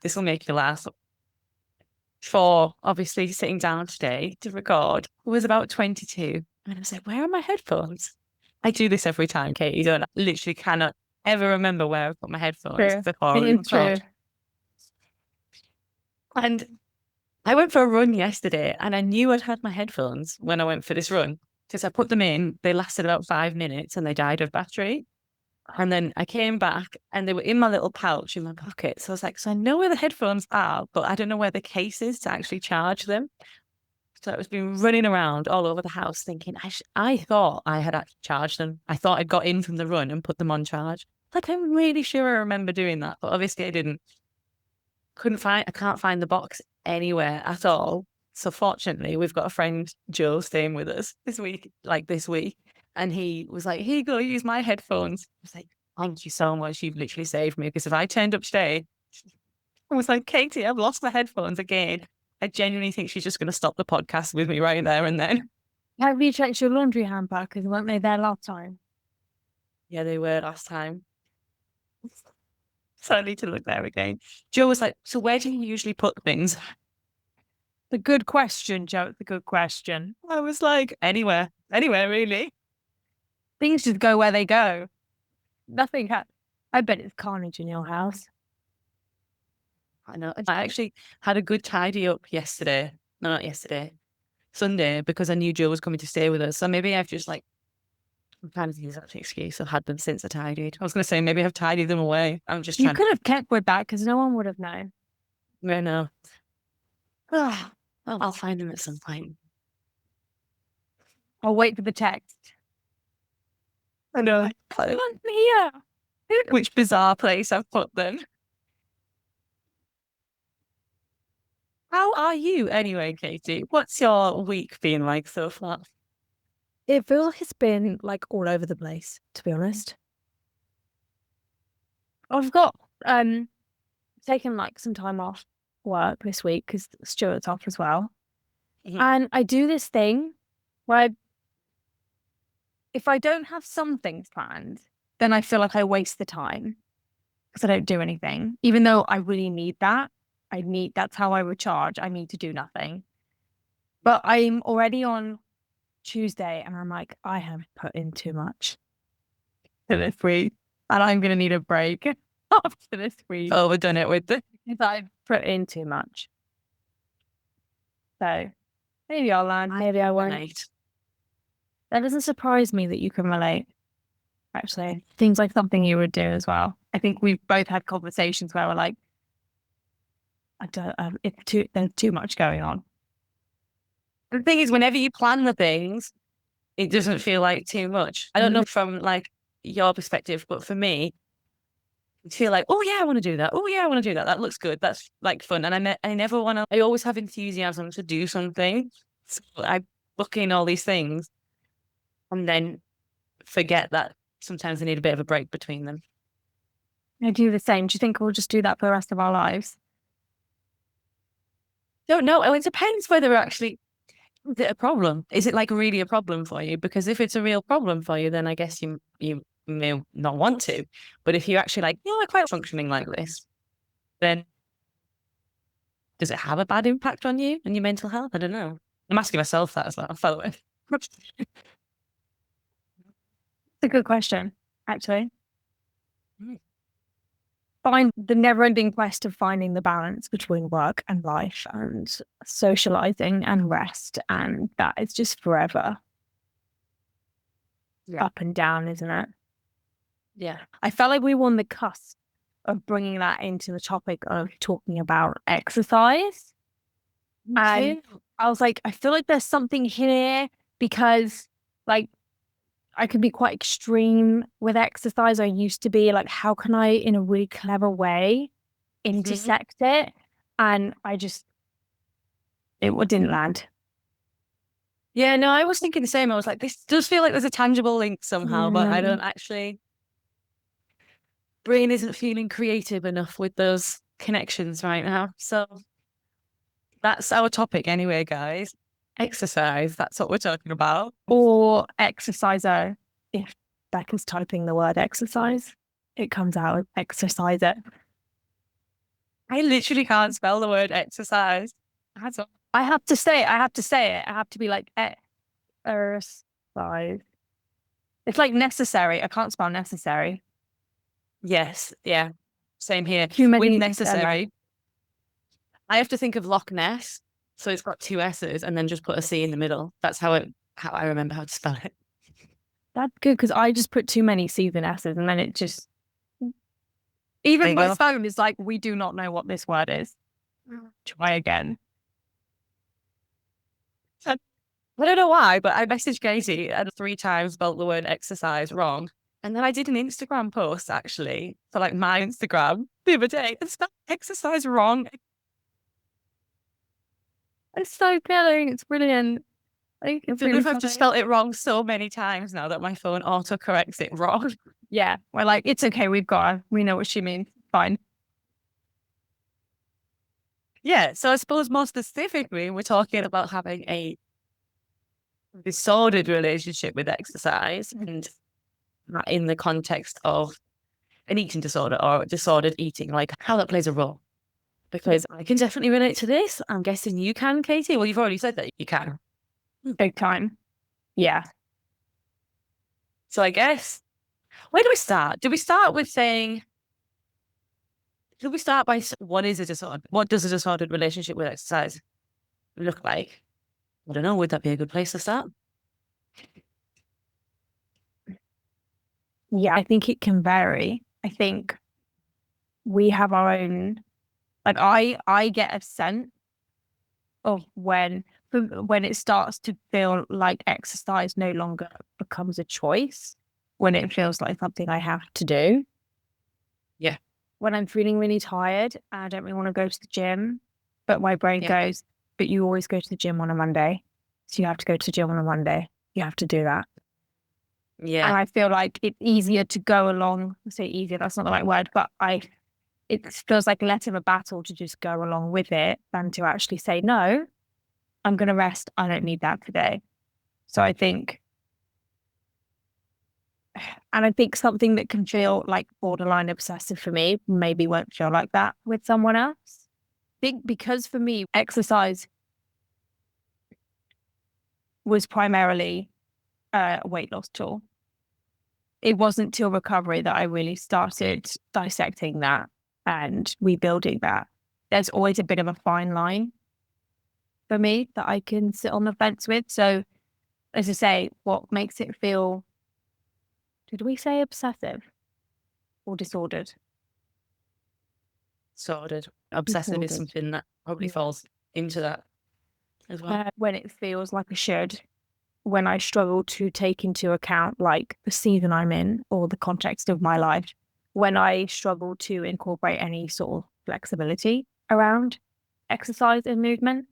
this will make you laugh. For obviously sitting down today to record was about 22. And I was like, where are my headphones? I do this every time, Katie, don't I? Literally cannot ever remember where I put my headphones True. before we It is true. record. And I went for a run yesterday and I knew I'd had my headphones when I went for this run because I put them in. They lasted about 5 minutes and they died of battery. And then I came back and they were in my little pouch in my pocket. So I was like, so I know where the headphones are, but I don't know where the case is to actually charge them. So I was been running around all over the house thinking, I thought I had actually charged them. I thought I'd got in from the run and put them on charge. Like, I'm really sure I remember doing that, but obviously I didn't. I can't find the box anywhere at all. So fortunately, we've got a friend, Joe, staying with us this week. And he was like, here you go, use my headphones. I was like, thank you so much. You've literally saved me. Because if I turned up today, I was like, Katie, I've lost my headphones again. I genuinely think she's just going to stop the podcast with me right there and then. Have you checked your laundry hamper? Because weren't they there last time? Yeah, they were last time. So I need to look there again. Joe was like, so where do you usually put things? The good question, Joe. It's a good question. I was like, anywhere, really. Things just go where they go. I bet it's carnage in your house. I know. I actually had a good tidy up yesterday. No, not yesterday. Sunday, because I knew Joe was coming to stay with us. So maybe I've just like, I'm trying to use that excuse. I've had them since I tidied. I was going to say, maybe I've tidied them away. I'm just You trying could have kept with that because no one would have known. to, no. Oh, I'll find them at some point. I'll wait for the text. I know. Put them here. Which bizarre place I've put them. How are you anyway, Katie? What's your week been like so far? It feels like it's been like all over the place, to be honest. I've got taken like some time off work this week because Stuart's off as well. Mhm. And I do this thing where if I don't have some things planned, then I feel like I waste the time because I don't do anything, even though I really need that. That's how I recharge. I need to do nothing. But I'm already on Tuesday and I'm like, I have put in too much to this week and I'm going to need a break after this week. Oh, we've done it with the. Because I've put in too much. So maybe I'll learn. Maybe I won't. Right. That doesn't surprise me that you can relate. Actually, seems like something you would do as well. I think we've both had conversations where we're like, I don't, there's too much going on. The thing is, whenever you plan the things, it doesn't feel like too much. I don't know from like your perspective, but for me, I feel like, oh yeah, I want to do that. Oh yeah, I want to do that. That looks good. That's like fun. And I never want to. I always have enthusiasm to do something. So I book in all these things, and then forget that sometimes I need a bit of a break between them. I do the same. Do you think we'll just do that for the rest of our lives? Don't know. It depends whether actually is it a problem? Is it like really a problem for you? Because if it's a real problem for you, then I guess you may not want to. But if you actually like, I quite functioning like this, then does it have a bad impact on you and your mental health? I don't know. I'm asking myself that as well, by the way. It's a good question, actually. Mm. Find the never-ending quest of finding the balance between work and life and socializing and rest, and that is just forever Yeah. up and down, isn't it? Yeah. I felt like we were on the cusp of bringing that into the topic of talking about exercise. And I was like, I feel like there's something here because, like, I could be quite extreme with exercise. I used to be like, how can I, in a really clever way, intersect it? And it didn't land. Yeah, no, I was thinking the same. I was like, this does feel like there's a tangible link somehow, but I don't actually. Brain isn't feeling creative enough with those connections right now. So that's our topic anyway, guys. Exercise. That's what we're talking about. Or exerciser. If Becca's typing the word exercise, it comes out exercise it. I literally can't spell the word exercise. That's all. I have to say it. I have to say it. I have to be like exercise. It's like necessary. I can't spell necessary. Yes, yeah. Same here. Too With many necessary, I have to think of Loch Ness. So it's got two S's and then just put a C in the middle. That's how I remember how to spell it. That's good because I just put too many C's and S's and then it just There even you my go. phone is like, we do not know what this word is. Try again. I don't know why, but I messaged Katie and 3 times spelled the word exercise wrong. And then I did an Instagram post actually for like my Instagram the other day and spelled exercise wrong. It's so killing. It's brilliant. I think I it's don't know really if I've just funny. spelled it wrong so many times now that my phone auto corrects it wrong. Yeah, we're like, it's okay. We've got her. We know what she means. Fine. Yeah. So I suppose more specifically, we're talking about having a disordered relationship with exercise and that in the context of an eating disorder or disordered eating, like how that plays a role. Because I can definitely relate to this. I'm guessing you can, Katie. Well, you've already said that you can. Big time. Yeah. So I guess, where do we start? Do we start with saying, do we start by what is a disorder? What does a disordered relationship with exercise look like? I don't know. Would that be a good place to start? Yeah. I think it can vary. I think we have our own, like I get a sense of when it starts to feel like exercise no longer becomes a choice, when it feels like something I have to do. Yeah. When I'm feeling really tired and I don't really want to go to the gym, but my brain Yeah. goes, but you always go to the gym on a Monday. So you have to go to the gym on a Monday. You have to do that. Yeah. And I feel like it's easier to go along, say easier, that's not the right word, but it feels like less of a battle to just go along with it than to actually say, no, I'm going to rest. I don't need that today. So I think something that can feel like borderline obsessive for me maybe won't feel like that with someone else. I think because for me, exercise was primarily a weight loss tool. It wasn't till recovery that I really started dissecting that and rebuilding that. There's always a bit of a fine line for me that I can sit on the fence with. So, as I say, what makes it feel, did we say obsessive or disordered? Sorted. Obsessive is Disordered. something that probably Yeah. falls into that as well. When it feels like a should, when I struggle to take into account like the season I'm in or the context of my life, when I struggle to incorporate any sort of flexibility around exercise and movement,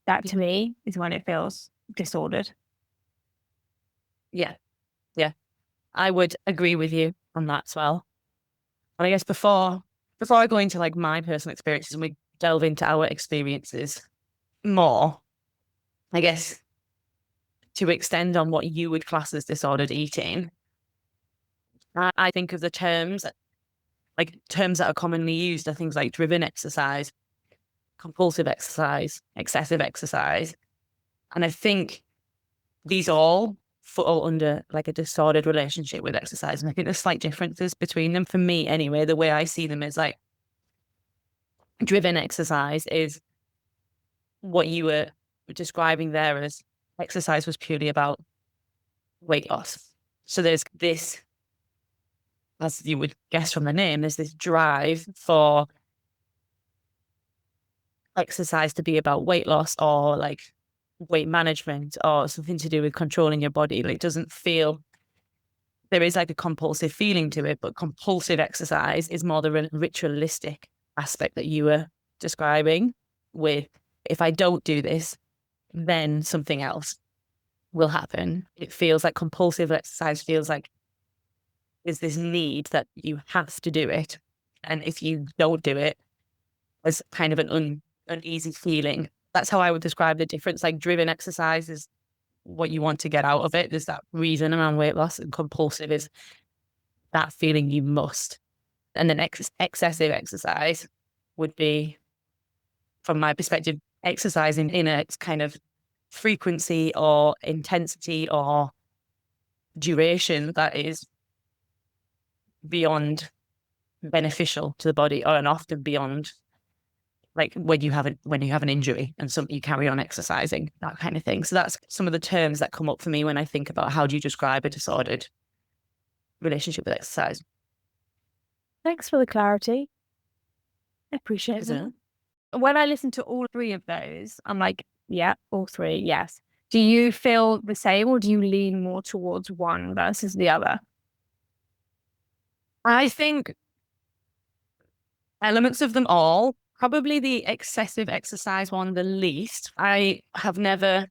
that to me is when it feels disordered. Yeah. Yeah. I would agree with you on that as well. And I guess before I go into like my personal experiences and we delve into our experiences more, I guess to extend on what you would class as disordered eating, I think of the terms like terms that are commonly used are things like driven exercise, compulsive exercise, excessive exercise. And I think these all fall under like a disordered relationship with exercise. And I think there's slight differences between them for me anyway. The way I see them is like driven exercise is what you were describing there as exercise was purely about weight loss. So there's this, as you would guess from the name, there's this drive for exercise to be about weight loss or like weight management or something to do with controlling your body. Like it doesn't feel there is like a compulsive feeling to it, but compulsive exercise is more the ritualistic aspect that you were describing with if I don't do this, then something else will happen. It feels like compulsive exercise feels like there's this need that you have to do it. And if you don't do it, there's kind of an uneasy feeling. That's how I would describe the difference. Like driven exercise is what you want to get out of it. There's that reason around weight loss, and compulsive is that feeling you must. And then excessive exercise would be, from my perspective, exercising in a kind of frequency or intensity or duration that is beyond beneficial to the body, or and often beyond, like when you have an injury and you carry on exercising, that kind of thing. So that's some of the terms that come up for me when I think about how do you describe a disordered relationship with exercise. Thanks for the clarity. I appreciate it. When I listen to all three of those, I'm like, yeah, all three, yes. Do you feel the same, or do you lean more towards one versus the other? I think elements of them all, probably the excessive exercise one the least. I have never,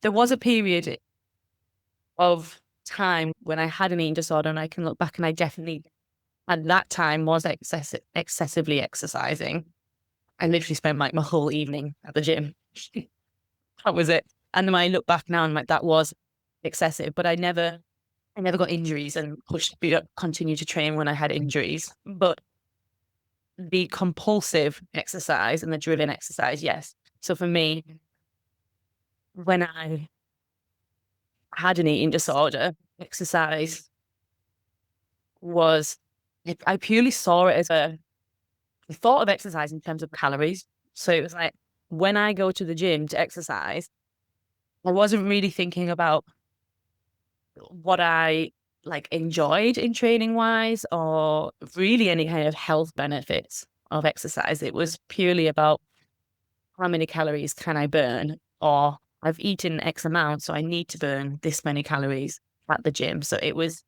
there was a period of time when I had an eating disorder, and I can look back and I definitely at that time was excessively exercising. I literally spent like my whole evening at the gym. That was it. And then when I look back now, I'm like, that was excessive, but I never got injuries and continue to train when I had injuries. But the compulsive exercise and the driven exercise, yes. So for me, when I had an eating disorder, exercise was, I purely saw it as I thought of exercise in terms of calories. So it was like, when I go to the gym to exercise, I wasn't really thinking about what I like enjoyed in training wise or really any kind of health benefits of exercise. It was purely about how many calories can I burn, or I've eaten X amount, so I need to burn this many calories at the gym. So it was,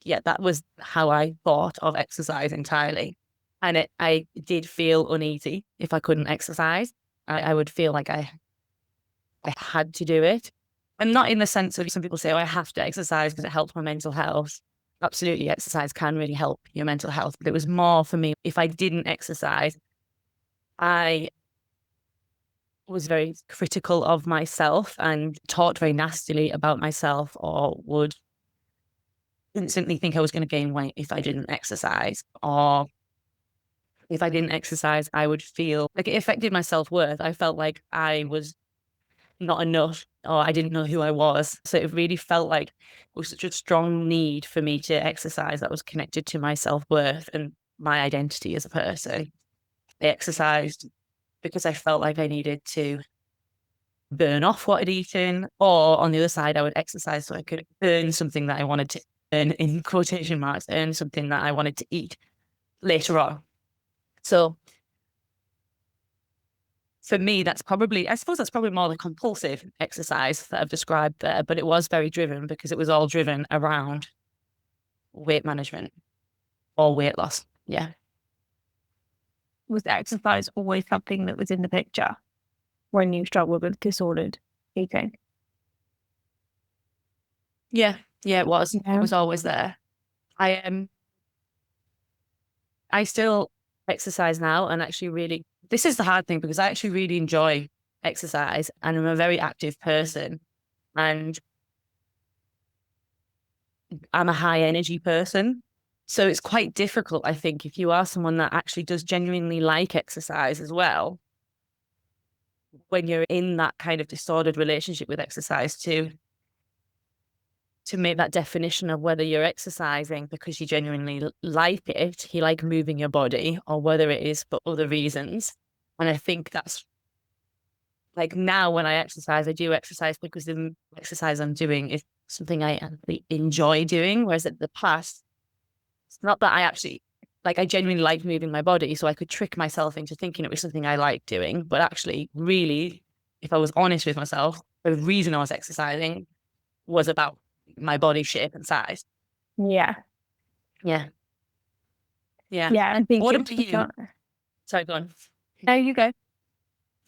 yeah, that was how I thought of exercise entirely. And I did feel uneasy if I couldn't exercise. I would feel like I had to do it. And not in the sense of some people say, oh, I have to exercise because it helps my mental health. Absolutely, exercise can really help your mental health. But it was more for me, if I didn't exercise, I was very critical of myself and talked very nastily about myself, or would instantly think I was going to gain weight if I didn't exercise. Or if I didn't exercise, I would feel like it affected my self-worth. I felt like I was not enough, or I didn't know who I was. So it really felt like it was such a strong need for me to exercise that was connected to my self-worth and my identity as a person. I exercised because I felt like I needed to burn off what I'd eaten, or on the other side, I would exercise so I could earn something that I wanted to earn, in quotation marks, earn something that I wanted to eat later on. So for me, I suppose that's probably more the compulsive exercise that I've described there, but it was very driven because it was all driven around weight management or weight loss. Yeah. Was exercise always something that was in the picture when you struggled with disordered eating? Yeah. Yeah, it was. Yeah. It was always there. I still exercise now, and actually really, this is the hard thing because I actually really enjoy exercise and I'm a very active person, and I'm a high energy person. So it's quite difficult, I think, if you are someone that actually does genuinely like exercise as well, when you're in that kind of disordered relationship with exercise, to make that definition of whether you're exercising because you genuinely like it, you like moving your body, or whether it is for other reasons. And I think that's like, now when I exercise, I do exercise because the exercise I'm doing is something I actually enjoy doing. Whereas at the past, it's not that I actually, like, I genuinely like moving my body. So I could trick myself into thinking it was something I like doing. But actually, really, if I was honest with myself, the reason I was exercising was about my body shape and size. Yeah. Yeah. Yeah. Yeah. I think What it's about you? Sorry, go on. No, you go.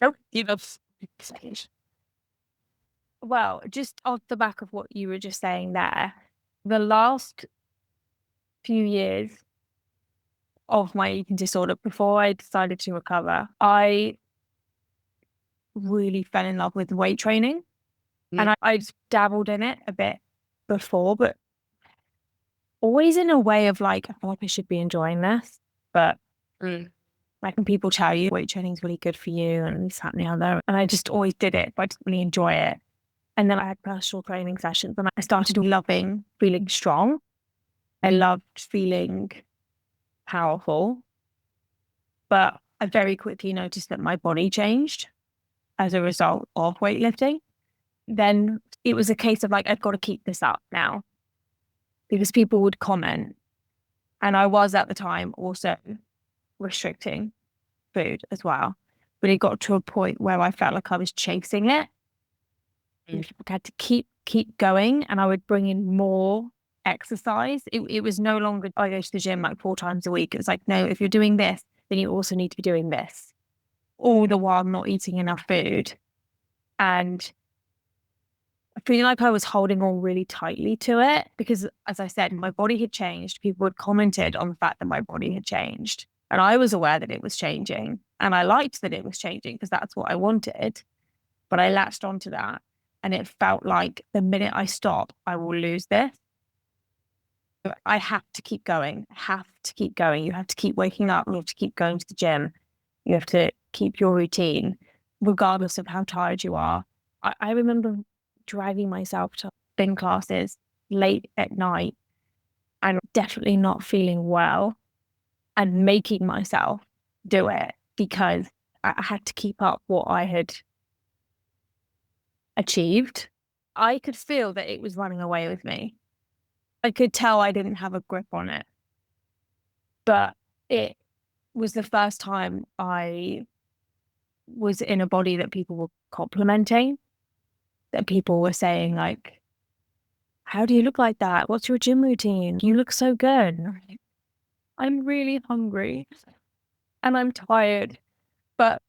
No, you go. Well, just off the back of what you were just saying there, the last few years of my eating disorder, before I decided to recover, I really fell in love with weight training. And I'd dabbled in it a bit before, but always in a way of like, I feel like I should be enjoying this. But Mm. Like when people tell you weight training is really good for you and this, that, and the other. And I just always did it, but I didn't really enjoy it. And then I had personal training sessions and I started loving feeling strong. I loved feeling powerful, but I very quickly noticed that my body changed as a result of weightlifting. Then it was a case of like, I've got to keep this up now because people would comment. And I was at the time also restricting food as well. But it got to a point where I felt like I was chasing it. I had to keep going, and I would bring in more exercise. It was no longer I go to the gym like 4 times a week. It was like, no, if you're doing this, then you also need to be doing this, all the while not eating enough food. And I feel like I was holding on really tightly to it because, as I said, my body had changed. People had commented on the fact that my body had changed. And I was aware that it was changing. And I liked that it was changing because that's what I wanted. But I latched onto that. And it felt like the minute I stop, I will lose this. I have to keep going. Have to keep going. You have to keep waking up. You have to keep going to the gym. You have to keep your routine, regardless of how tired you are. I remember driving myself to spin classes late at night and definitely not feeling well and making myself do it because I had to keep up what I had achieved. I could feel that it was running away with me. I could tell I didn't have a grip on it. But it was the first time I was in a body that people were complimenting, that people were saying, like, how do you look like that? What's your gym routine? You look so good. I'm really hungry and I'm tired, but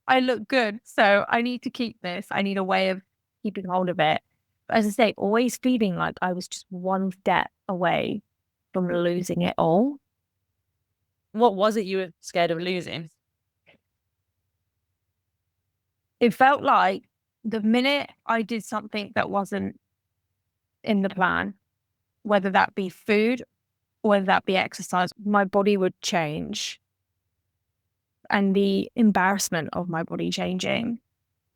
I look good. So I need to keep this. I need a way of keeping hold of it. But as I say, always feeling like I was just one step away from losing it all. What was it you were scared of losing? It felt like the minute I did something that wasn't in the plan, whether that be food or whether that be exercise, my body would change. And the embarrassment of my body changing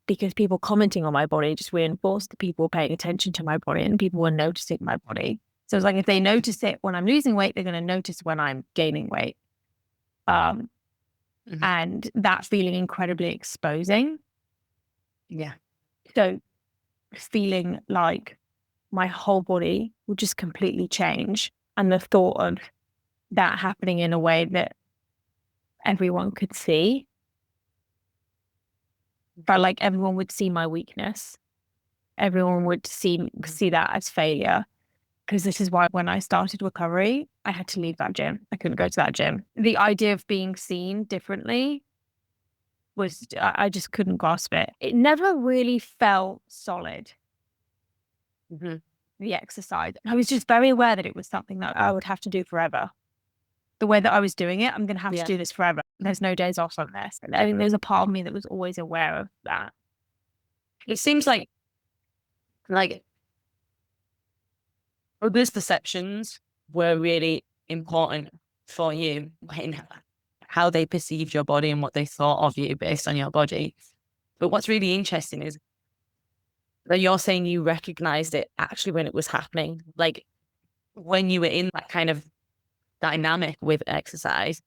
because people commenting on my body just reinforced the people paying attention to my body and people were noticing my body. So it's like if they notice it when I'm losing weight, they're going to notice when I'm gaining weight. And that feeling incredibly exposing. Yeah. So feeling like my whole body would just completely change. And the thought of that happening in a way that everyone could see, felt like everyone would see my weakness. Everyone would see that as failure. Because this is why when I started recovery, I had to leave that gym. I couldn't go to that gym. The idea of being seen differently was, I just couldn't grasp it. It never really felt solid, the exercise. I was just very aware that it was something that I would have to do forever. The way that I was doing it, I'm going to have to do this forever. There's no days off on this. I think there's a part of me that was always aware of that. It seems like others' perceptions were really important for you in how they perceived your body and what they thought of you based on your body. But what's really interesting is that you're saying you recognized it actually when it was happening. Like when you were in that kind of dynamic with exercise,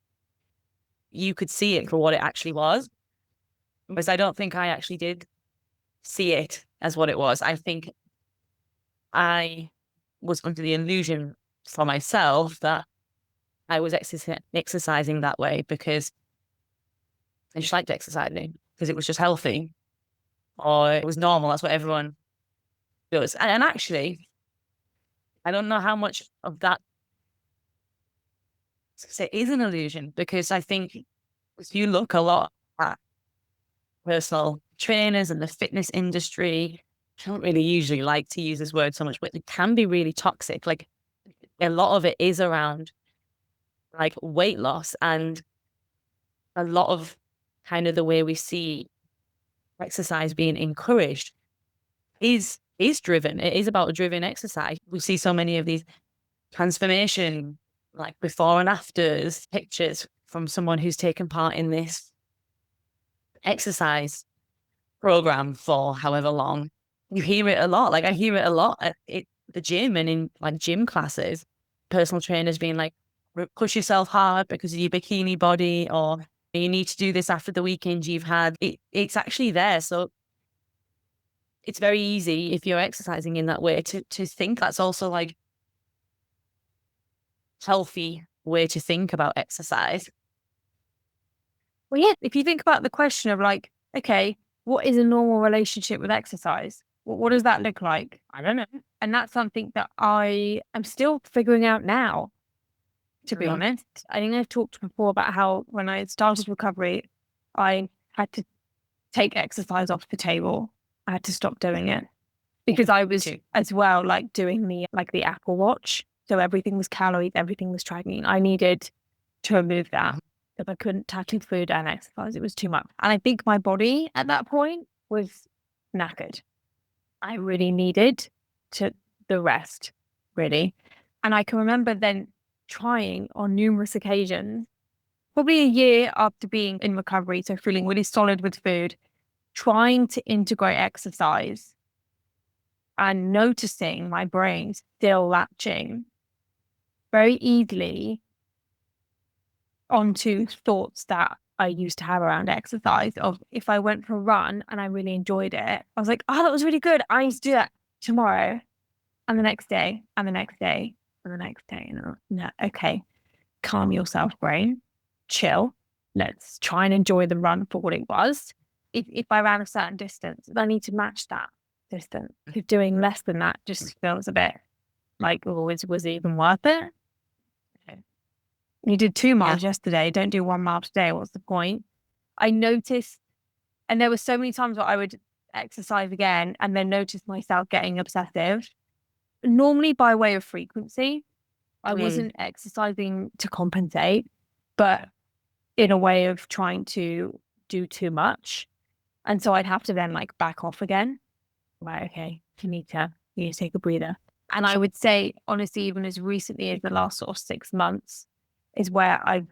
you could see it for what it actually was. Because I don't think I actually did see it as what it was. I think I was under the illusion for myself that I was exercising that way because I just liked exercising because it was just healthy or it was normal. That's what everyone does. And actually, I don't know how much of that is an illusion because I think if you look a lot at personal trainers and the fitness industry, I don't really usually like to use this word so much, but it can be really toxic. Like a lot of it is around like weight loss and a lot of kind of the way we see exercise being encouraged is driven. It is about a driven exercise. We see so many of these transformation, like before and afters pictures from someone who's taken part in this exercise program for however long. You hear it a lot. Like I hear it a lot at the gym and in like gym classes, personal trainers being like, push yourself hard because of your bikini body, or you need to do this after the weekend you've had. It's actually there. So it's very easy if you're exercising in that way to think that's also like healthy way to think about exercise. Well, yeah, if you think about the question of like, okay, what is a normal relationship with exercise? What does that look like? I don't know. And that's something that I am still figuring out now, to be honest. I think I've talked before about how when I started recovery, I had to take exercise off the table. I had to stop doing it because I was as well like doing the Apple Watch. So everything was calories, everything was tracking. I needed to remove that because I couldn't tackle food and exercise. It was too much. And I think my body at that point was knackered. I really needed to the rest, really. And I can remember then trying on numerous occasions, probably a year after being in recovery, so feeling really solid with food, trying to integrate exercise and noticing my brain still latching very easily onto thoughts that I used to have around exercise. Of if I went for a run and I really enjoyed it, I was like, oh, that was really good. I need to do that tomorrow and the next day and the next day and the next day. And no, okay, calm yourself, brain, chill. Let's try and enjoy the run for what it was. If I ran a certain distance, I need to match that distance. If doing less than that just feels a bit like, oh, was it even worth it? You did 2 miles yesterday. Don't do 1 mile today. What's the point? I noticed, and there were so many times where I would exercise again and then notice myself getting obsessive, normally by way of frequency. I wasn't exercising to compensate, but in a way of trying to do too much. And so I'd have to then like back off again. Right, okay, you need to take a breather. And I would say, honestly, even as recently as the last sort of 6 months is where I've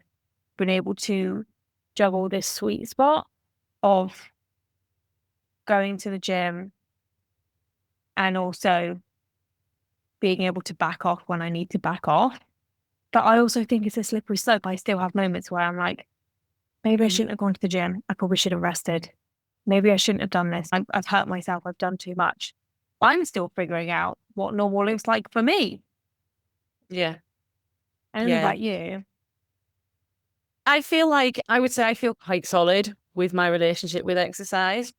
been able to juggle this sweet spot of going to the gym and also being able to back off when I need to back off. But I also think it's a slippery slope. I still have moments where I'm like, maybe I shouldn't have gone to the gym. I probably should have rested. Maybe I shouldn't have done this. I've hurt myself. I've done too much. I'm still figuring out what normal looks like for me. Yeah. I don't know about you. I feel like I would say I feel quite solid with my relationship with exercise.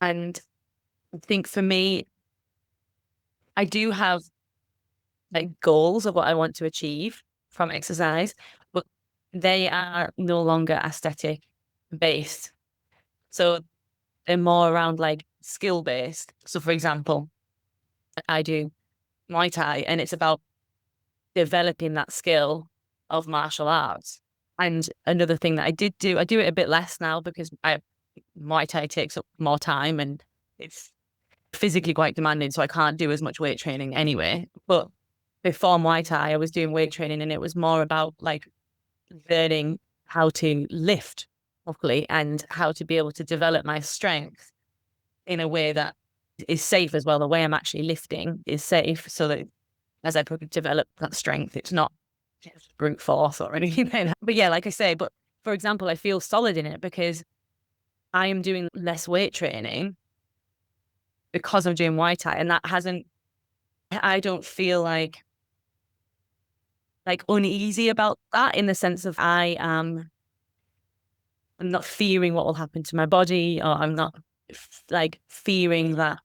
And I think for me, I do have like goals of what I want to achieve from exercise, but they are no longer aesthetic based. So they're more around like skill based. So for example, I do Muay Thai and it's about developing that skill of martial arts. And another thing that I do it a bit less now because Muay Thai takes up more time and it's physically quite demanding. So I can't do as much weight training anyway. But before Muay Thai, I was doing weight training and it was more about like learning how to lift properly and how to be able to develop my strength in a way that is safe as well. The way I'm actually lifting is safe so that as I develop that strength, it's not brute force or anything like that. But yeah, like I say, but for example, I feel solid in it because I am doing less weight training because I'm doing Muay Thai. And that I don't feel like uneasy about that in the sense of I'm not fearing what will happen to my body, or I'm not like fearing that.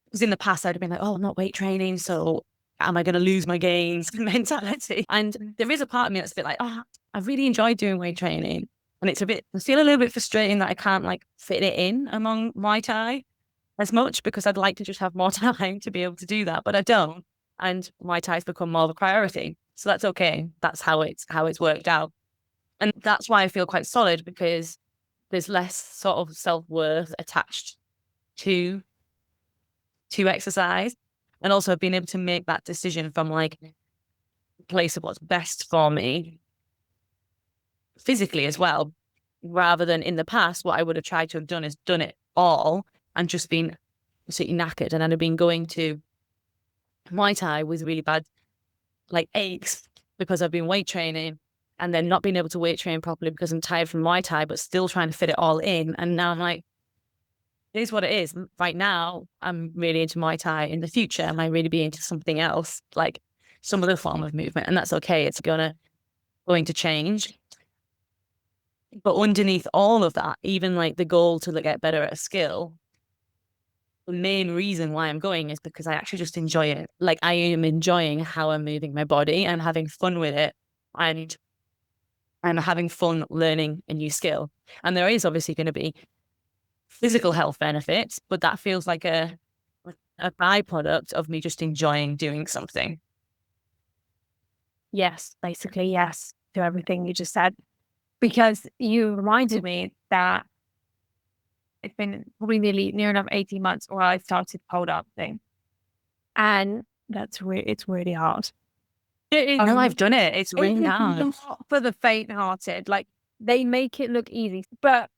Because in the past I'd have been like, oh, I'm not weight training, so am I going to lose my gains mentality? And there is a part of me that's a bit like, oh, I really enjoyed doing weight training. And I feel a little bit frustrating that I can't like fit it in among Muay Thai as much because I'd like to just have more time to be able to do that, but I don't. And Muay Thai's become more of a priority. So that's okay. That's how it's worked out. And that's why I feel quite solid because there's less sort of self-worth attached to exercise. And also being able to make that decision from like a place of what's best for me physically as well, rather than in the past, what I would have tried to have done is done it all and just been absolutely knackered. And I'd have been going to Muay Thai with really bad like aches because I've been weight training and then not being able to weight train properly because I'm tired from Muay Thai, but still trying to fit it all in. And now I'm like, it is what it is. Right now, I'm really into Muay Thai. In the future, I might really be into something else, like some other form of movement. And that's okay. It's going to change. But underneath all of that, even like the goal to get better at a skill, the main reason why I'm going is because I actually just enjoy it. Like I am enjoying how I'm moving my body and having fun with it. And I'm having fun learning a new skill. And there is obviously going to be physical health benefits, but that feels like a byproduct of me just enjoying doing something. Yes, basically, yes, to everything you just said. Because you reminded me that it's been probably near enough 18 months where I started pole dancing. And it's really hard. It is, Oh no, I've done it. It's really hard. Not for the faint-hearted. Like they make it look easy, but it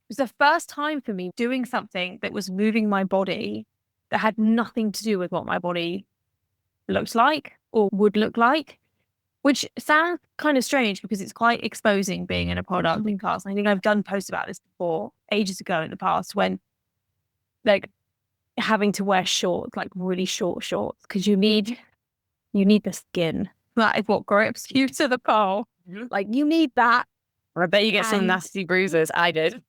was the first time for me doing something that was moving my body that had nothing to do with what my body looked like or would look like, which sounds kind of strange because it's quite exposing being in a pole dancing class. And I think I've done posts about this before ages ago in the past when like having to wear shorts, like really short shorts, because you need the skin. That is what grips you to the pole. Like you need that. I bet you get some nasty bruises. I did.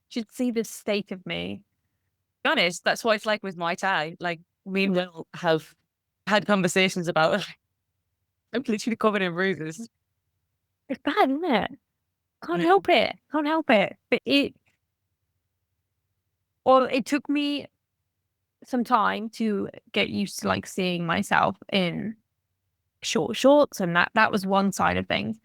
Should see the state of me. To be honest, that's what it's like with Muay Thai. Like we will have had conversations about it. I'm literally covered in bruises. It's bad, isn't it? Can't help it. Can't help it. But it took me some time to get used to like seeing myself in short shorts, and that was one side of things.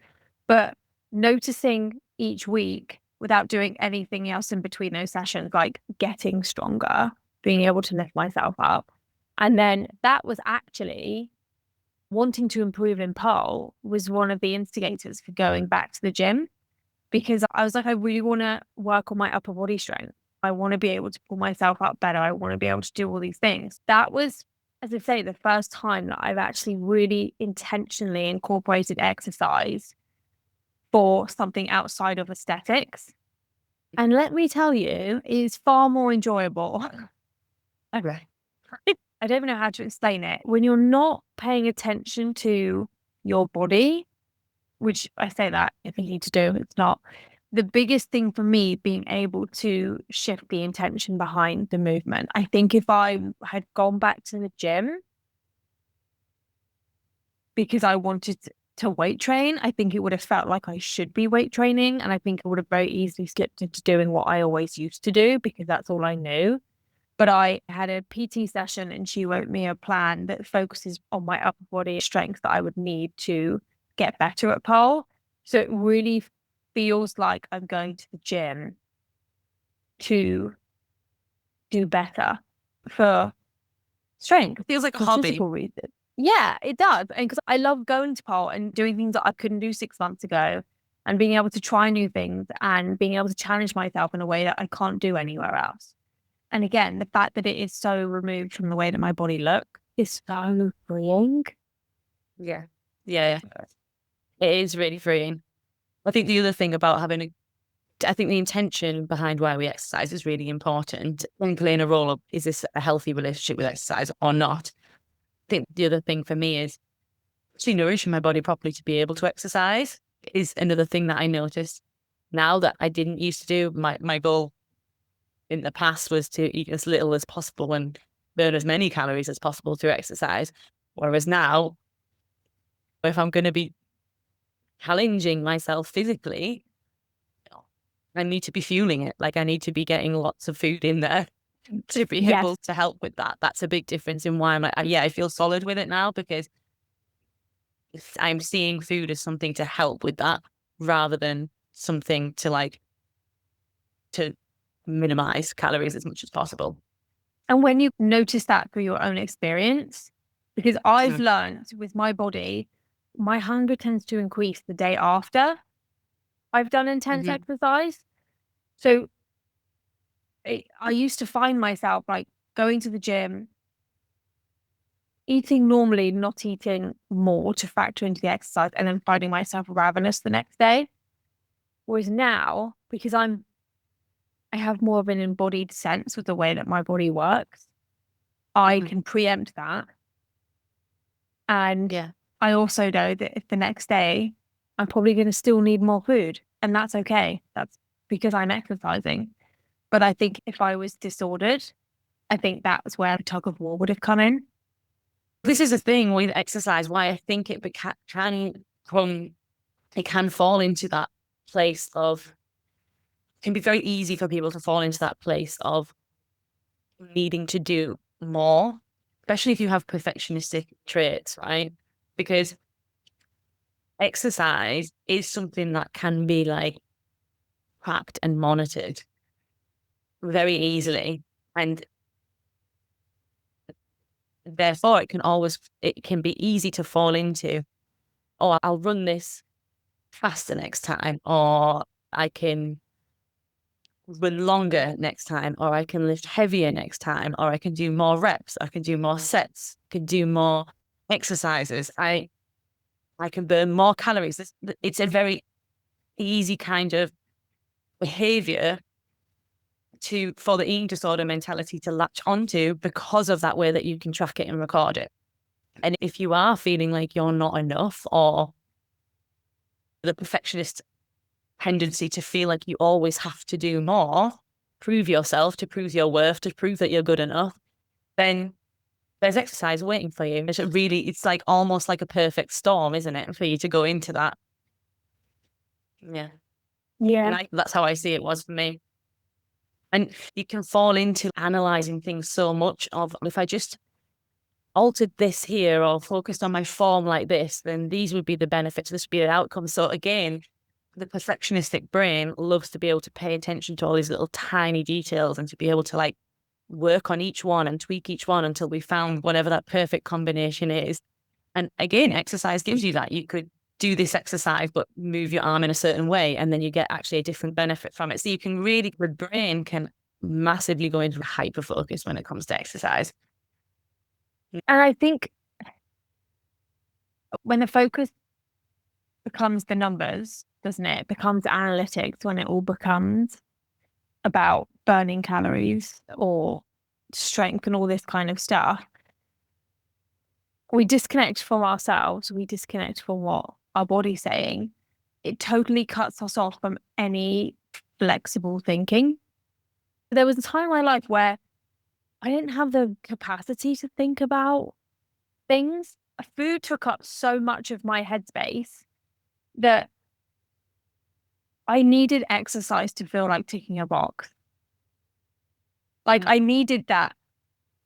But noticing each week without doing anything else in between those sessions, like getting stronger, being able to lift myself up. And then that was actually wanting to improve in pole was one of the instigators for going back to the gym because I was like, I really want to work on my upper body strength. I want to be able to pull myself up better. I want to be able to do all these things. That was, as I say, the first time that I've actually really intentionally incorporated exercise for something outside of aesthetics. And let me tell you, it is far more enjoyable. Okay. I don't even know how to explain it. When you're not paying attention to your body, which I say that if you need to do, it's not. The biggest thing for me being able to shift the intention behind the movement. I think if I had gone back to the gym because I wanted to weight train, I think it would have felt like I should be weight training. And I think I would have very easily slipped into doing what I always used to do because that's all I knew. But I had a PT session and she wrote me a plan that focuses on my upper body strength that I would need to get better at pole. So it really feels like I'm going to the gym to do better for strength. It feels like a for hobby. Physical reason. Yeah, it does. And because I love going to pole and doing things that I couldn't do 6 months ago and being able to try new things and being able to challenge myself in a way that I can't do anywhere else. And again, the fact that it is so removed from the way that my body looks is so freeing. Yeah. Yeah. It is really freeing. I think the other thing about I think the intention behind why we exercise is really important when playing a role of, is this a healthy relationship with exercise or not? I think the other thing for me is actually nourishing my body properly to be able to exercise is another thing that I noticed now that I didn't used to do. My goal in the past was to eat as little as possible and burn as many calories as possible through exercise. Whereas now, if I'm going to be challenging myself physically, I need to be fueling it. Like I need to be getting lots of food in there to be able to help with that. That's a big difference in why I'm like, yeah, I feel solid with it now because I'm seeing food as something to help with that rather than something to minimize calories as much as possible. And when you notice that through your own experience, because I've learned with my body, my hunger tends to increase the day after I've done intense Hmm. exercise. So I used to find myself like going to the gym, eating normally, not eating more to factor into the exercise, and then finding myself ravenous the next day. Whereas now, because I have more of an embodied sense with the way that my body works, I Hmm. can preempt that. And Yeah. I also know that if the next day I'm probably going to still need more food, and that's okay. That's because I'm exercising. But I think if I was disordered, I think that's where the tug of war would have come in. This is the thing with exercise, why I think can come, it can fall into that place of, can be very easy for people to fall into that place of needing to do more, especially if you have perfectionistic traits, right? Because exercise is something that can be like tracked and monitored very easily. And therefore it can be easy to fall into, oh, I'll run this faster next time, or I can run longer next time, or I can lift heavier next time, or I can do more reps, I can do more sets, I can do more exercises. I can burn more calories. It's a very easy kind of behavior for the eating disorder mentality to latch onto because of that way that you can track it and record it. And if you are feeling like you're not enough, or the perfectionist tendency to feel like you always have to do more, prove yourself, to prove your worth, to prove that you're good enough, then there's exercise waiting for you. It's like almost like a perfect storm, isn't it, for you to go into that? Yeah. Yeah. And that's how I see it was for me. And you can fall into analyzing things so much of, if I just altered this here or focused on my form like this, then these would be the benefits, this would be the outcome. So again, the perfectionistic brain loves to be able to pay attention to all these little tiny details and to be able to like work on each one and tweak each one until we found whatever that perfect combination is. And again, exercise gives you that. You could do this exercise, but move your arm in a certain way, and then you get actually a different benefit from it. So you can really, the brain can massively go into hyper focus when it comes to exercise. And I think when the focus becomes the numbers, doesn't it? It becomes analytics when it all becomes about burning calories or strength and all this kind of stuff. We disconnect from ourselves, we disconnect from what our body's saying. It totally cuts us off from any flexible thinking. There was a time in my life where I didn't have the capacity to think about things. Food took up so much of my headspace that I needed exercise to feel like ticking a box. Like Mm. I needed that.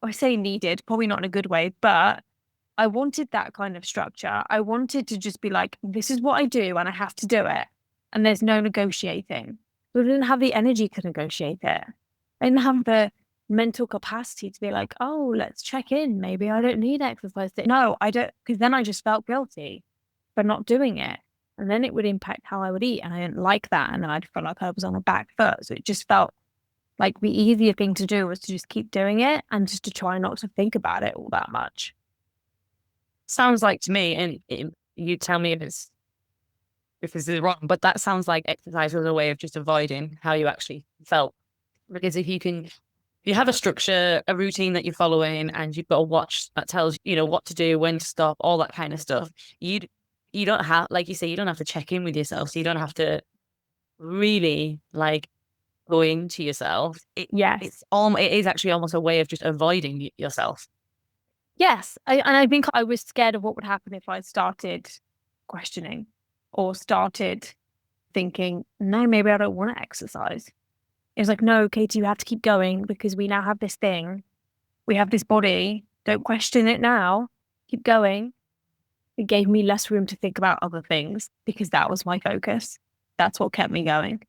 I say needed, probably not in a good way, but I wanted that kind of structure. I wanted to just be like, this is what I do and I have to do it. And there's no negotiating. But I didn't have the energy to negotiate it. I didn't have the mental capacity to be like, oh, let's check in. Maybe I don't need exercise. No, I don't, because then I just felt guilty for not doing it. And then it would impact how I would eat. And I didn't like that. And I'd feel like I was on a back foot. So it just felt like the easier thing to do was to just keep doing it and just to try not to think about it all that much. Sounds like to me, and you tell me if this is wrong, but that sounds like exercise was a way of just avoiding how you actually felt. Because if you have a structure, a routine that you're following, and you've got a watch that tells you know what to do, when to stop, all that kind of stuff, you don't have, like you say, you don't have to check in with yourself, so you don't have to really like go into yourself. Yes. It is actually almost a way of just avoiding yourself. Yes. And I think I was scared of what would happen if I started questioning or started thinking, no, maybe I don't want to exercise. It was like, no, Katie, you have to keep going because we now have this thing. We have this body. Don't question it now. Keep going. It gave me less room to think about other things because that was my focus. That's what kept me going.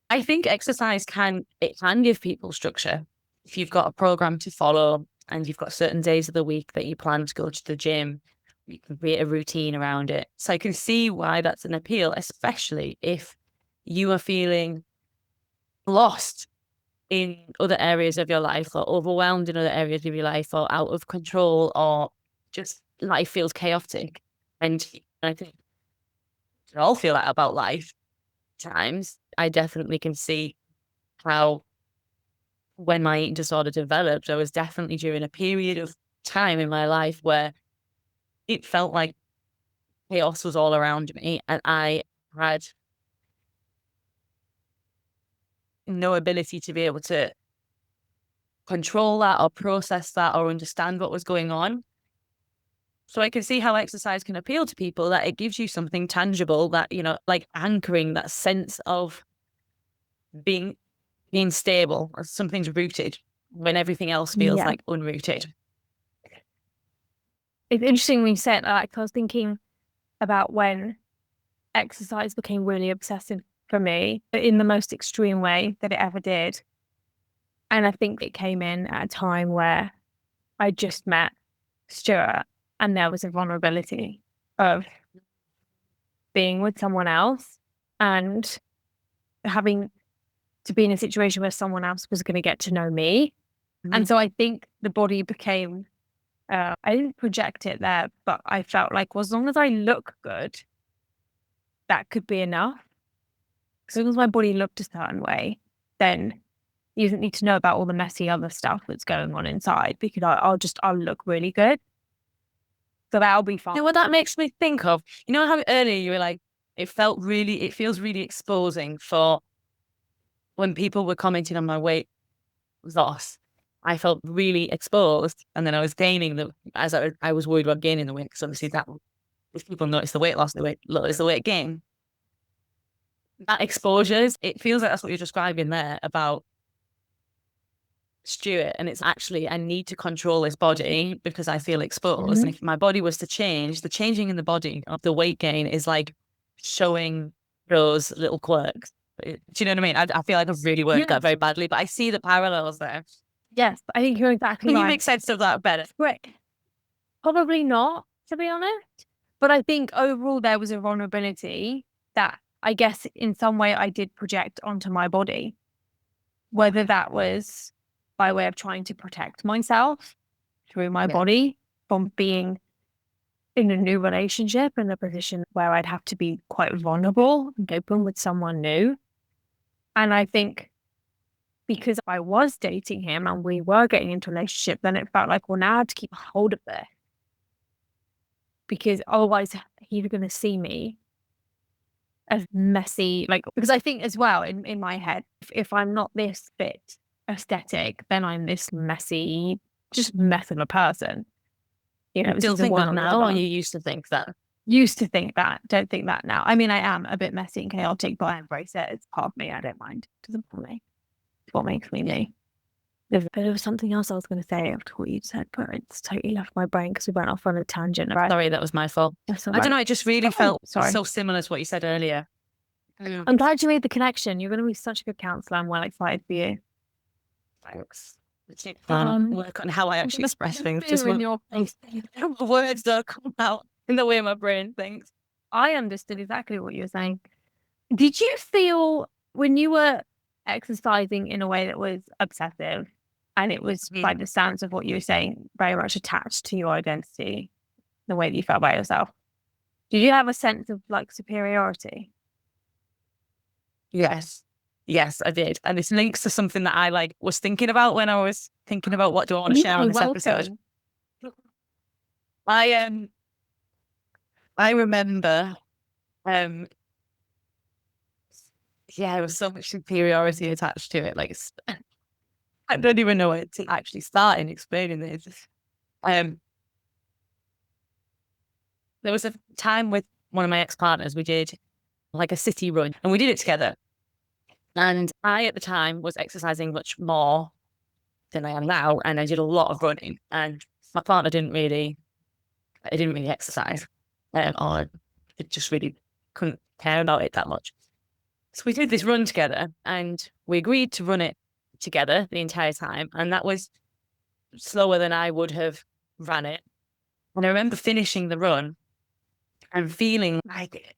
I think exercise can give people structure. If you've got a program to follow and you've got certain days of the week that you plan to go to the gym, you can create a routine around it. So I can see why that's an appeal, especially if you are feeling lost in other areas of your life, or overwhelmed in other areas of your life, or out of control, or just life feels chaotic. And I think we all feel that about life times. I definitely can see how when my eating disorder developed, I was definitely during a period of time in my life where it felt like chaos was all around me, and I had no ability to be able to control that or process that or understand what was going on. So I can see how exercise can appeal to people, that it gives you something tangible, that, you know, like anchoring that sense of being stable, or something's rooted when everything else feels Yeah. like unrooted. It's interesting when you said that, 'cause I was thinking about when exercise became really obsessive for me in the most extreme way that it ever did. And I think it came in at a time where I just met Stuart, and there was a vulnerability of being with someone else and having to be in a situation where someone else was going to get to know me. And so I think the body became, I didn't project it there, but I felt like, well, as long as I look good, that could be enough. As long as my body looked a certain way, then you don't need to know about all the messy other stuff that's going on inside, because I'll look really good. So that'll be fine. You know what that makes me think of? You know how earlier you were like, it feels really exposing for when people were commenting on my weight loss. I felt really exposed, and then I was gaining as I was worried about gaining the weight, because obviously that, if people notice the weight loss, notice the weight gain. That exposures, it feels like that's what you're describing there about Stuart, and it's actually, I need to control this body because I feel exposed. And if my body was to change, the changing in the body of the weight gain is like showing those little quirks. Do you know what I mean? I feel like I've really worked that very badly, but I see the parallels there. Yes, I think you're exactly Can right. you make sense of that better? Right. Probably not, to be honest. But I think overall there was a vulnerability that I guess in some way I did project onto my body, whether that was by way of trying to protect myself through my body from being in a new relationship, in a position where I'd have to be quite vulnerable and open with someone new. And I think because I was dating him and we were getting into a relationship, then it felt like, well, now I have to keep hold of this, because otherwise he's going to see me as messy. Like, because I think as well in my head, if I'm not this fit aesthetic, then I'm this messy, just mess of a person. You know, You still think that now, or you used to think that? Used to think that, don't think that now. I mean, I am a bit messy and chaotic, but I embrace it. It's part of me. I don't mind. It doesn't bother me. It's what makes me me. But there was something else I was going to say after what you said, but it's totally left my brain because we went off on a tangent. Right? Sorry, that was my fault. I don't know. It just really felt so similar to what you said earlier. I'm glad you made the connection. You're going to be such a good counselor. I'm well excited for you. Thanks. Work on how I actually express things. Just in your face. The words don't come out in the way my brain thinks. I understood exactly what you were saying. Did you feel when you were exercising in a way that was obsessive, and it was by the sounds of what you were saying, very much attached to your identity, the way that you felt about yourself? Did you have a sense of like superiority? Yes. Yes, I did. And this links to something that I like was thinking about when I was thinking about what do I want to share on this episode. I remember there was so much superiority attached to it. Like, I don't even know where to actually start in explaining this. There was a time with one of my ex-partners, we did like a city run, and we did it together. And I, at the time, was exercising much more than I am now, and I did a lot of running. And my partner didn't really exercise, or it just really couldn't care about it that much. So we did this run together, and we agreed to run it together the entire time. And that was slower than I would have ran it. And I remember finishing the run and feeling like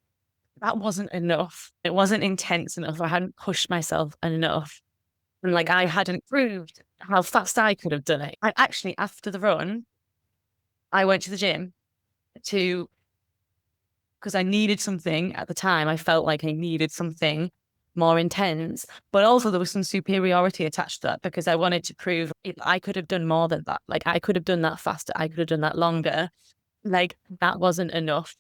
that wasn't enough. It wasn't intense enough. I hadn't pushed myself enough. And like I hadn't proved how fast I could have done it. I actually, after the run, I went to the gym to, because I needed something at the time. I felt like I needed something more intense, but also there was some superiority attached to that because I wanted to prove I could have done more than that. Like I could have done that faster. I could have done that longer. Like that wasn't enough.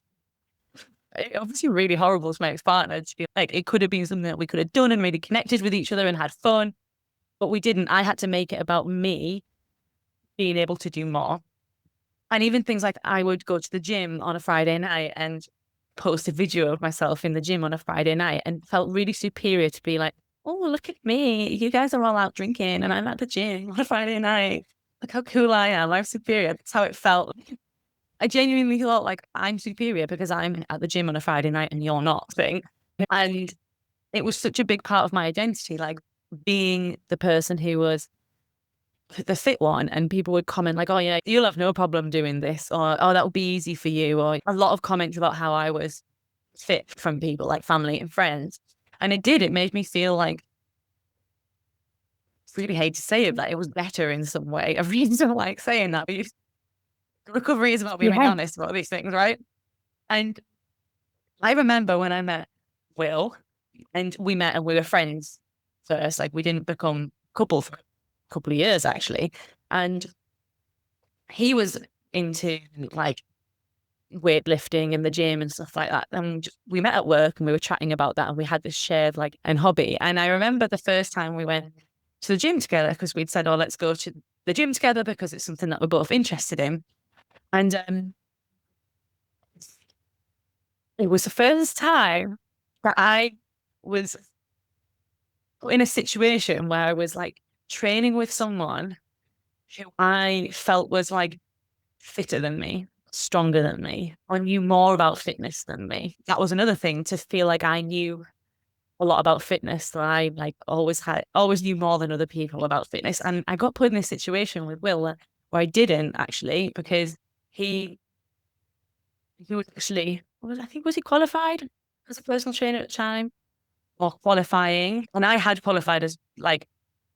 Obviously really horrible to my ex-partner to be like, it could have been something that we could have done and really connected with each other and had fun, but we didn't. I had to make it about me being able to do more. And even things like I would go to the gym on a Friday night and post a video of myself in the gym on a Friday night and felt really superior to be like, oh, look at me. You guys are all out drinking and I'm at the gym on a Friday night. Look how cool I am. I'm superior. That's how it felt. I genuinely thought like I'm superior because I'm at the gym on a Friday night and you're not thing. And it was such a big part of my identity, like being the person who was the fit one, and people would comment like, oh yeah, you'll have no problem doing this, or oh, that would be easy for you, or a lot of comments about how I was fit from people like family and friends. And it made me feel like, really hate to say it, that it was better in some way. I really don't like saying that, but recovery is about being Yeah. honest about these things, right? And I remember when I met Will, and we met and we were friends first, like we didn't become couple for a couple of years actually. And he was into like weightlifting in the gym and stuff like that. And we met at work and we were chatting about that and we had this shared like and hobby. And I remember the first time we went to the gym together because we'd said, oh, let's go to the gym together because it's something that we're both interested in. And it was the first time that I was in a situation where I was like training with someone who I felt was like fitter than me, stronger than me, or knew more about fitness than me. That was another thing, to feel like I knew a lot about fitness, that I like always knew more than other people about fitness. And I got put in this situation with Will where I didn't actually, because he was actually, I think, was he qualified as a personal trainer at the time or qualifying? And I had qualified as like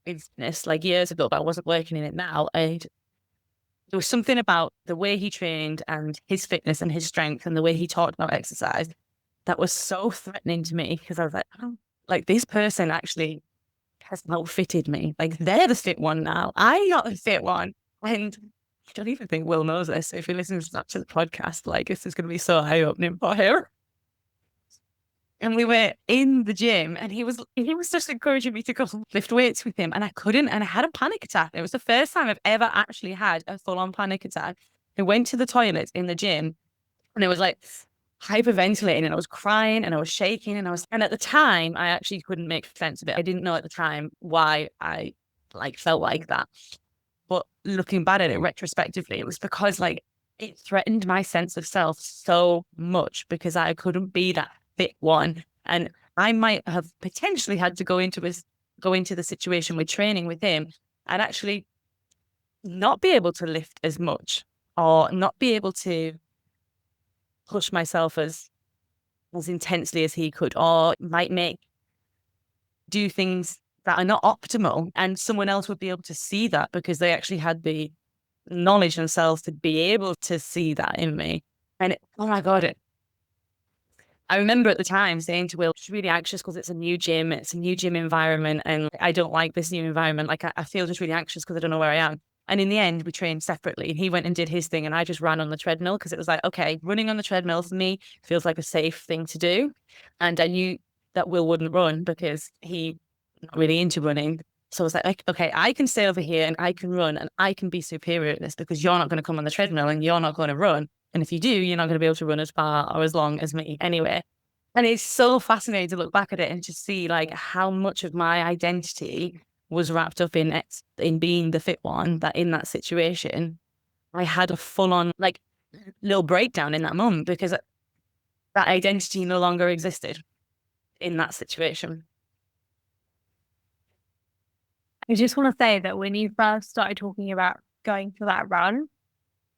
in fitness like years ago, but I wasn't working in it now. And there was something about the way he trained and his fitness and his strength and the way he talked about exercise that was so threatening to me, because I was like, oh, like this person actually has outfitted me. Like they're the fit one now. I'm not the fit one. And I don't even think Will knows this. So if he listens to the podcast, like this is going to be so eye-opening for him. And we were in the gym and he was just encouraging me to go lift weights with him. And I couldn't. And I had a panic attack. It was the first time I've ever actually had a full-on panic attack. I went to the toilet in the gym and it was like hyperventilating and I was crying and I was shaking and at the time I actually couldn't make sense of it. I didn't know at the time why I like felt like that. But looking back at it retrospectively, it was because like it threatened my sense of self so much because I couldn't be that fit one. And I might have potentially had to go into the situation with training with him and actually not be able to lift as much or not be able to push myself as intensely as he could, or might do things that are not optimal. And someone else would be able to see that because they actually had the knowledge themselves to be able to see that in me. And oh my God, I remember at the time saying to Will, she's really anxious because it's a new gym environment, and I don't like this new environment. Like I feel just really anxious because I don't know where I am. And in the end, we trained separately. He went and did his thing, and I just ran on the treadmill because it was like, okay, running on the treadmill for me feels like a safe thing to do. And I knew that Will wouldn't run because he's not really into running. So I was like, okay, I can stay over here and I can run and I can be superior at this because you're not going to come on the treadmill and you're not going to run. And if you do, you're not going to be able to run as far or as long as me anyway. And it's so fascinating to look back at it and to see like how much of my identity was wrapped up in being the fit one, that in that situation, I had a full on like little breakdown in that moment because that identity no longer existed in that situation. I just want to say that when you first started talking about going for that run,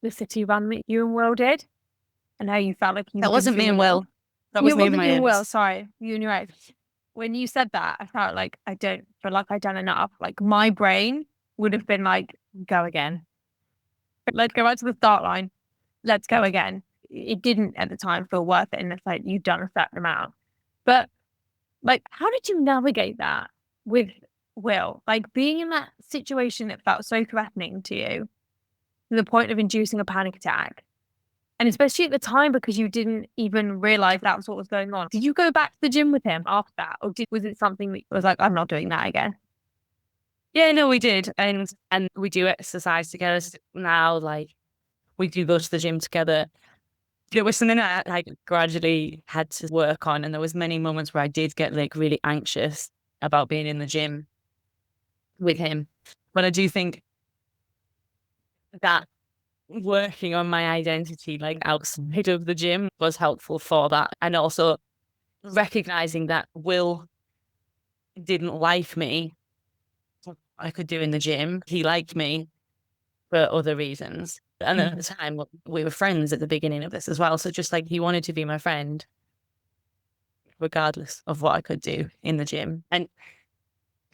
the city run that you and Will did, and how you felt like you That were wasn't me consuming and it all. Will. That was You me and wasn't my you and Will, ex. sorry, you and your ex. When you said that, I felt like I don't feel like I'd done enough. Like my brain would have been like, go again. Let's go back to the start line. Let's go again. It didn't at the time feel worth it. And it's like, you've done a certain amount. But like, how did you navigate that with Will? Like being in that situation that felt so threatening to you to the point of inducing a panic attack. And especially at the time, because you didn't even realize that was what was going on. Did you go back to the gym with him after that? Or was it something that was like, I'm not doing that again? Yeah, no, we did. And we do exercise together now. Like we do go to the gym together. It was something that I gradually had to work on. And there was many moments where I did get like really anxious about being in the gym with him. But I do think that working on my identity, like outside of the gym, was helpful for that. And also recognizing that Will didn't like me, I could do in the gym. He liked me for other reasons. And then at the time, we were friends at the beginning of this as well. So just like he wanted to be my friend, regardless of what I could do in the gym. And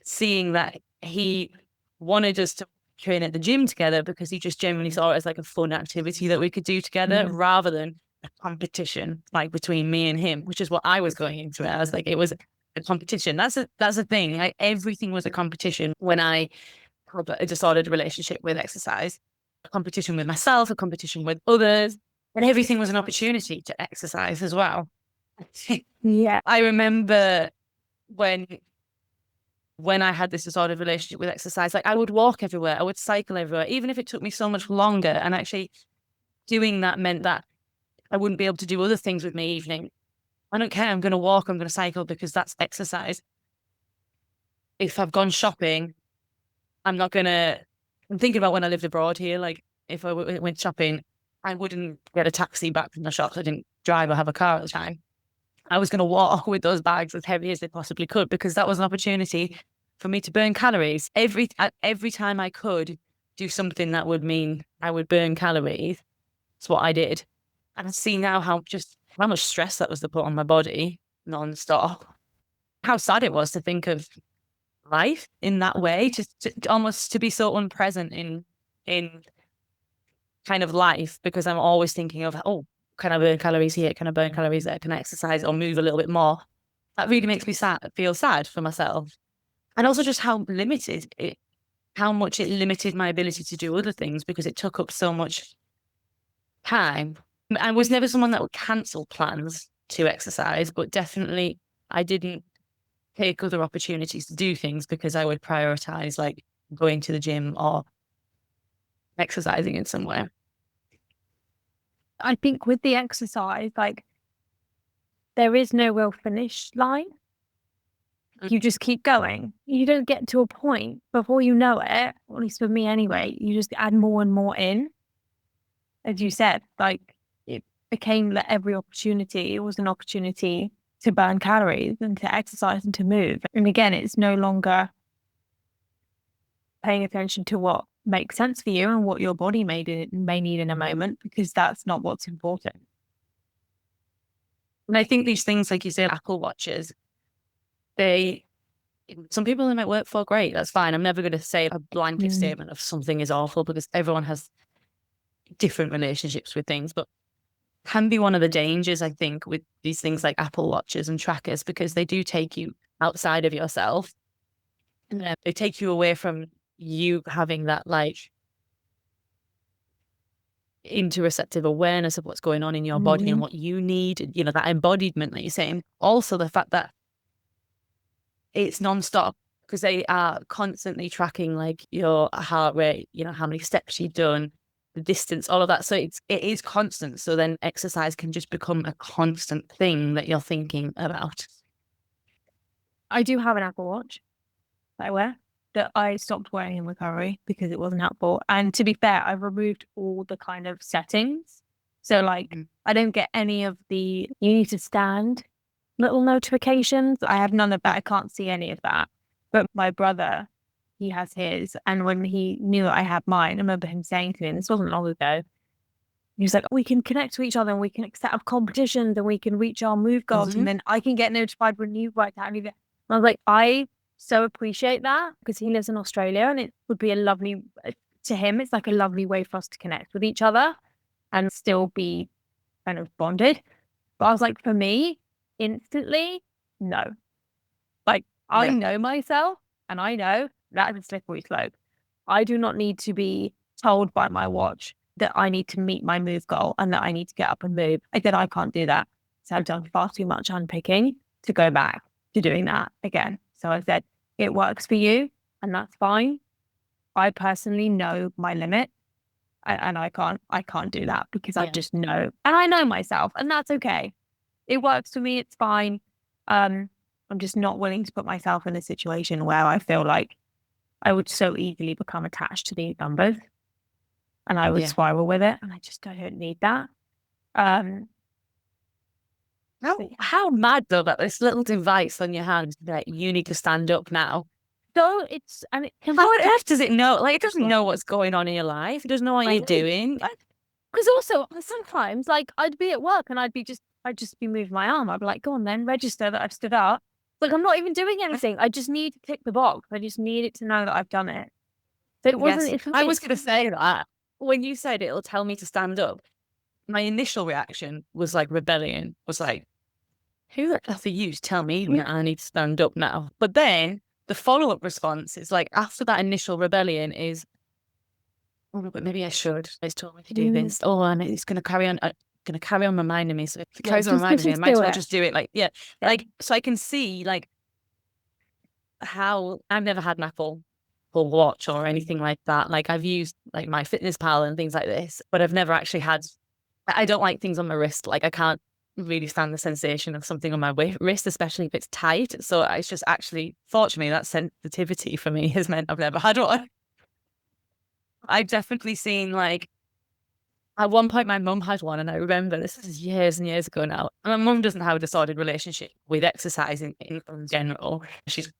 seeing that he wanted us to train at the gym together because he just genuinely saw it as like a fun activity that we could do together rather than a competition like between me and him, which is what I was going into it. I was like, it was a competition. That's a thing. Like, everything was a competition when I had a disordered relationship with exercise, a competition with myself, a competition with others, and everything was an opportunity to exercise as well. Yeah. I remember when I had this disordered relationship with exercise, like I would walk everywhere, I would cycle everywhere, even if it took me so much longer. And actually doing that meant that I wouldn't be able to do other things with my evening. I don't care. I'm going to walk, I'm going to cycle because that's exercise. If I've gone shopping, I'm not going to, I'm thinking about when I lived abroad here. Like if I went shopping, I wouldn't get a taxi back from the shops. I didn't drive or have a car at the time. I was going to walk with those bags as heavy as they possibly could because that was an opportunity for me to burn calories. Every time I could do something that would mean I would burn calories, it's what I did. And I see now how much stress that was to put on my body non-stop. How sad it was to think of life in that way, to almost to be so unpresent in kind of life because I'm always thinking of, oh, can I burn calories here? Can I burn calories there? Can I exercise or move a little bit more? That really makes me feel sad for myself. And also just how much it limited my ability to do other things because it took up so much time. I was never someone that would cancel plans to exercise, but definitely I didn't take other opportunities to do things because I would prioritize like going to the gym or exercising in some way. I think with the exercise, like there is no real finish line. You just keep going. You don't get to a point before you know it, or at least for me anyway, you just add more and more in. As you said, like it became that every opportunity, it was an opportunity to burn calories and to exercise and to move. And again, it's no longer paying attention to what makes sense for you and what your body may need in a moment, because that's not what's important. And I think these things, like you said, Apple Watches, some people they might work for, great, that's fine. I'm never going to say a blanket statement of something is awful because everyone has different relationships with things, but can be one of the dangers, I think, with these things like Apple Watches and trackers because they do take you outside of yourself. And they take you away from you having that like interoceptive awareness of what's going on in your body and what you need, you know, that embodiment that you're saying. Also, the fact that it's nonstop because they are constantly tracking like your heart rate, you know, how many steps you've done, the distance, all of that. So it is constant. So then exercise can just become a constant thing that you're thinking about. I do have an Apple Watch that I wear that I stopped wearing in recovery because it wasn't helpful. And to be fair, I've removed all the kind of settings. So like I don't get any of the you need to stand little notifications. I have none of that. I can't see any of that. But my brother, he has his. And when he knew I had mine, I remember him saying to me, and this wasn't long ago, He was like, we can connect to each other and we can set up competitions and we can reach our move goals. And then I can get notified when you've worked out. And I was like, I so appreciate that because he lives in Australia and it would be a lovely, to him, it's like a lovely way for us to connect with each other and still be kind of bonded. But I was like, for me, instantly, no. Like, I know myself and I know that is a slippery slope. I do not need to be told by my watch that I need to meet my move goal and that I need to get up and move. I said I can't do that. So I've done far too much unpicking to go back to doing that again. So I said, it works for you and that's fine. I personally know my limit and I can't do that because I just know, and I know myself and that's okay. It works for me. It's fine. I'm just not willing to put myself in a situation where I feel like I would so easily become attached to these numbers and I would spiral with it. And I don't need that. How mad though that this little device on your hand, like you need to stand up now. So How on earth does it know? Like it doesn't know what's going on in your life. It doesn't know what you're doing. Because also sometimes like I'd be at work and I'd just be moving my arm. I'd be like, go on then, register that I've stood up. Like I'm not even doing anything. I just need to tick the box. I just need it to know that I've done it. So it wasn't. I was going to say that when you said it'll tell me to stand up, my initial reaction was like rebellion. Was like, who the hell are you to tell me that I need to stand up now? But then the follow-up response is like after that initial rebellion is, oh, but maybe I should. It's told me to do this. Oh, and it's going to carry on. Going to carry on reminding me. So if it carries on reminding me, I might as well just do it. Like, like so I can see like how I've never had an Apple Watch or anything like that. Like I've used like my Fitness Pal and things like this, but I've never actually had. I don't like things on my wrist. Like I can't really stand the sensation of something on my wrist, especially if it's tight. So it's just actually, fortunately, that sensitivity for me has meant I've never had one. I've definitely seen like at one point my mum had one, and I remember this is years and years ago now. And my mum doesn't have a disordered relationship with exercising in general. She's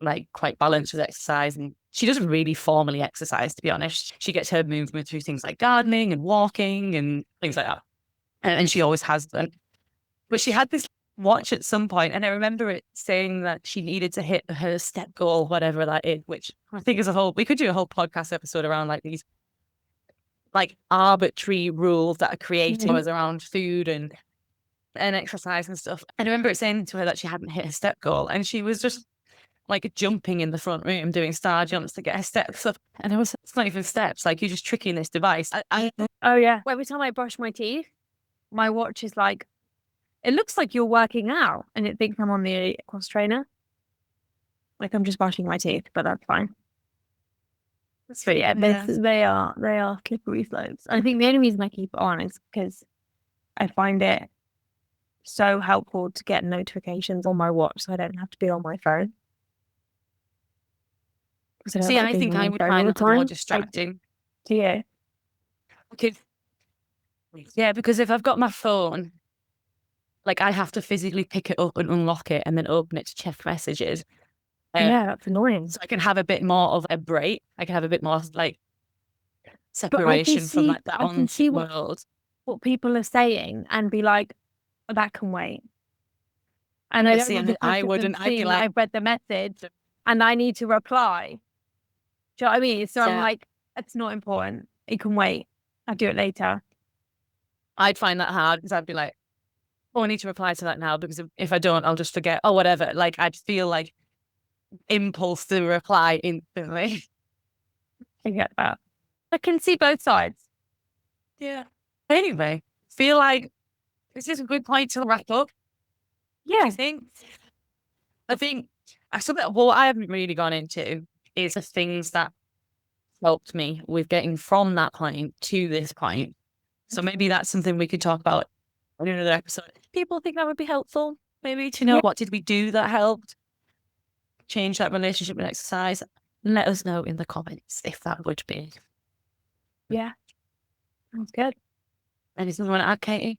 like quite balanced with exercise, and she doesn't really formally exercise, to be honest. She gets her movement through things like gardening and walking and things like that. And she always has them. But she had this watch at some point, and I remember it saying that she needed to hit her step goal, whatever that is, which I think is we could do a whole podcast episode around like these like arbitrary rules that are created around food and exercise and stuff. And I remember it saying to her that she hadn't hit her step goal, and she was just like jumping in the front room doing star jumps to get her steps up. And it's not even steps, like you're just tricking this device. Oh yeah. Every time I brush my teeth, my watch is like, it looks like you're working out and it thinks I'm on the cross trainer. Like I'm just brushing my teeth, but that's fine. So yeah, they are slippery slopes. I think the only reason I keep it on is because I find it so helpful to get notifications on my watch so I don't have to be on my phone. See, I think I would find it more distracting. Yeah. Because if I've got my phone, like I have to physically pick it up and unlock it and then open it to check messages. Yeah, that's annoying. So I can have a bit more of a break. I can have a bit more like separation from like that on world. What people are saying and be like, oh, that can wait. And I wouldn't. I'd be like, I've read the message and I need to reply. Do you know what I mean? So I'm like, it's not important. It can wait. I'll do it later. I'd find that hard because I'd be like, oh, I need to reply to that now because if I don't, I'll just forget or whatever. Like I'd feel like impulse to reply instantly. I get that. I can see both sides. Yeah. Anyway, feel like this is a good point to wrap up. Yeah. I think something what I haven't really gone into is the things that helped me with getting from that point to this point. So maybe that's something we could talk about in another episode. People think that would be helpful, maybe to know what did we do that helped change that relationship with exercise. Let us know in the comments if that would be. Yeah. Sounds good. Anything you want to add, Katie?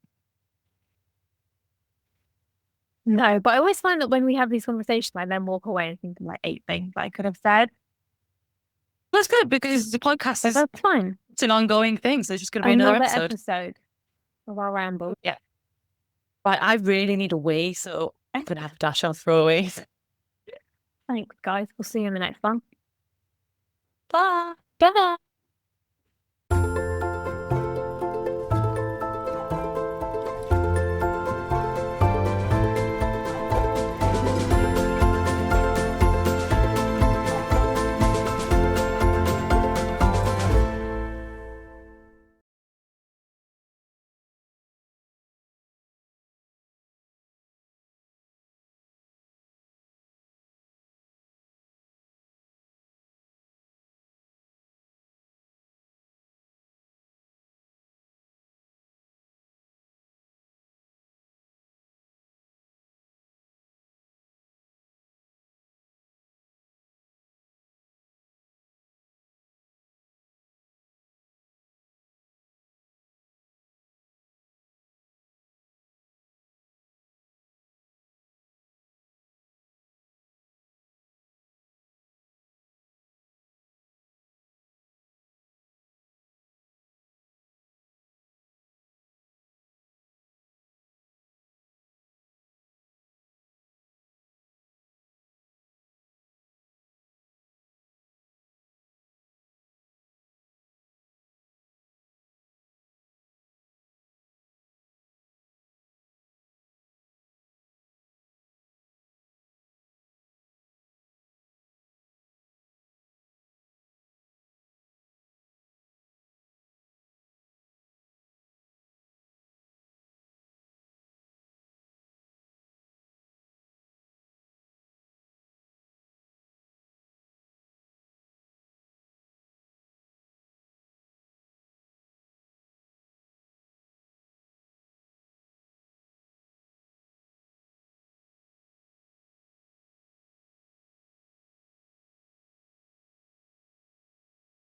No, but I always find that when we have these conversations, I then walk away and think of like 8 things I could have said. That's good because the podcast is that's fine. It's an ongoing thing. So there's just going to be another episode. Of our ramble. Yeah. Right. I really need a wee, so I'm going to have to dash on throwaways. Thanks, guys. We'll see you in the next one. Bye. Bye.